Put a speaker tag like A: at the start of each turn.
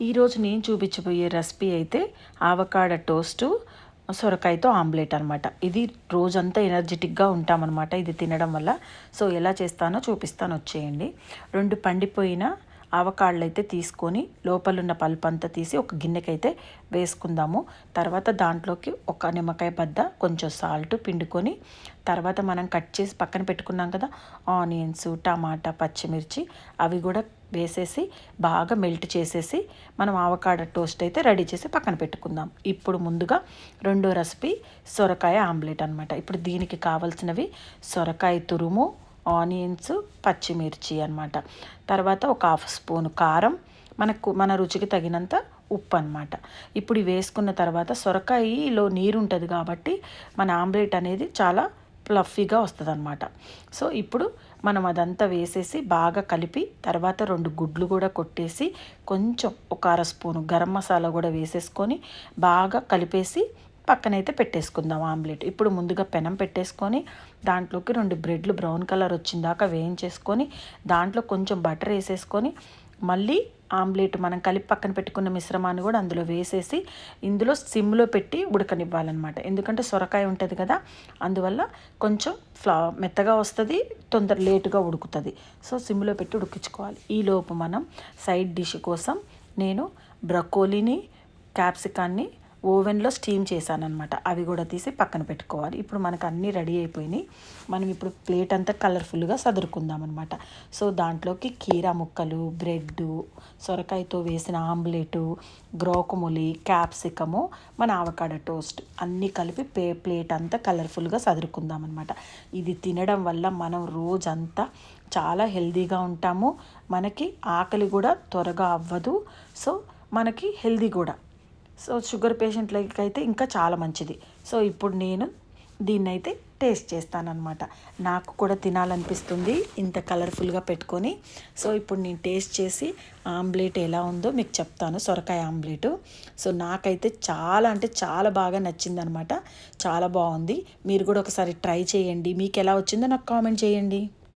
A: ఈరోజు నేను చూపించబోయే రెసిపీ అయితే ఆవకాడ టోస్టు సొరకాయతో ఆమ్లెట్ అనమాట. ఇది రోజంతా ఎనర్జెటిక్గా ఉంటామన్నమాట ఇది తినడం వల్ల. సో ఎలా చేస్తానో చూపిస్తాను, వచ్చేయండి. 2 పండిపోయిన ఆవకాడలు అయితే తీసుకొని లోపలున్న పల్ప్ అంతా తీసి ఒక గిన్నెకైతే వేసుకుందాము. తర్వాత దాంట్లోకి ఒక నిమ్మకాయ బద్ద, కొంచెం సాల్ట్ పిండుకొని, తర్వాత మనం కట్ చేసి పక్కన పెట్టుకున్నాం కదా ఆనియన్స్, టమాటా, పచ్చిమిర్చి, అవి కూడా వేసేసి బాగా మెల్ట్ చేసేసి మనం ఆవకాడ టోస్ట్ అయితే రెడీ చేసి పక్కన పెట్టుకుందాం. ఇప్పుడు ముందుగా రెండో రెసిపీ సొరకాయ ఆమ్లెట్ అనమాట. ఇప్పుడు దీనికి కావాల్సినవి సొరకాయ తురుము, ఆనియన్స్, పచ్చిమిర్చి అనమాట. తర్వాత ఒక 1/2 స్పూన్ కారం, మన రుచికి తగినంత ఉప్పు అనమాట. ఇప్పుడు వేసుకున్న తర్వాత సొరకాయలో నీరు ఉంటుంది కాబట్టి మన ఆమ్లెట్ అనేది చాలా ఫ్లఫీగా వస్తుంది అనమాట. సో ఇప్పుడు మనం అదంతా వేసేసి బాగా కలిపి, తర్వాత 2 గుడ్లు కూడా కొట్టేసి, కొంచెం ఒక 1/2 స్పూను గరం మసాలా కూడా వేసేసుకొని బాగా కలిపేసి పక్కనైతే పెట్టేసుకుందాం ఆమ్లెట్. ఇప్పుడు ముందుగా పెనం పెట్టేసుకొని దాంట్లోకి 2 బ్రెడ్లు బ్రౌన్ కలర్ వచ్చిందాక వేయించేసుకొని, దాంట్లో కొంచెం బటర్ వేసేసుకొని, మళ్ళీ ఆమ్లెట్ మనం కలిపి పక్కన పెట్టుకున్న మిశ్రమాన్ని కూడా అందులో వేసేసి ఇందులో సిమ్లో పెట్టి ఉడకనివ్వాలన్నమాట. ఎందుకంటే సొరకాయ ఉంటుంది కదా, అందువల్ల కొంచెం మెత్తగా వస్తుంది, లేటుగా ఉడుకుతుంది. సో సిమ్లో పెట్టి ఉడికించుకోవాలి. ఈలోపు మనం సైడ్ డిష్ కోసం నేను బ్రకోలీని, క్యాప్సికాన్ని ఓవెన్లో స్టీమ్ చేశానమాట. అవి కూడా తీసి పక్కన పెట్టుకోవాలి. ఇప్పుడు మనకు అన్నీ రెడీ అయిపోయినాయి. మనం ఇప్పుడు ప్లేట్ అంతా కలర్ఫుల్గా సదురుకుందాం అనమాట. సో దాంట్లోకి కీరా ముక్కలు, బ్రెడ్, సొరకాయతో వేసిన ఆమ్లెటు, గ్రోకములి, క్యాప్సికము, మన ఆవకాడ టోస్ట్ అన్నీ కలిపి ప్లేట్ అంతా కలర్ఫుల్గా సదురుకుందాం అనమాట. ఇది తినడం వల్ల మనం రోజంతా చాలా హెల్తీగా ఉంటాము. మనకి ఆకలి కూడా త్వరగా అవ్వదు. సో మనకి హెల్తీ కూడా. సో షుగర్ పేషెంట్లకి అయితే ఇంకా చాలా మంచిది. సో ఇప్పుడు నేను దీన్నైతే టేస్ట్ చేస్తానన్నమాట. నాకు కూడా తినాలనిపిస్తుంది ఇంత కలర్ఫుల్గా పెట్టుకొని. సో ఇప్పుడు నేను టేస్ట్ చేసి ఆమ్లెట్ ఎలా ఉందో మీకు చెప్తాను, సొరకాయ ఆమ్లెటు. సో నాకైతే చాలా అంటే చాలా బాగా నచ్చిందనమాట. చాలా బాగుంది. మీరు కూడా ఒకసారి ట్రై చేయండి. మీకు ఎలా వచ్చిందో నాకు కామెంట్ చేయండి.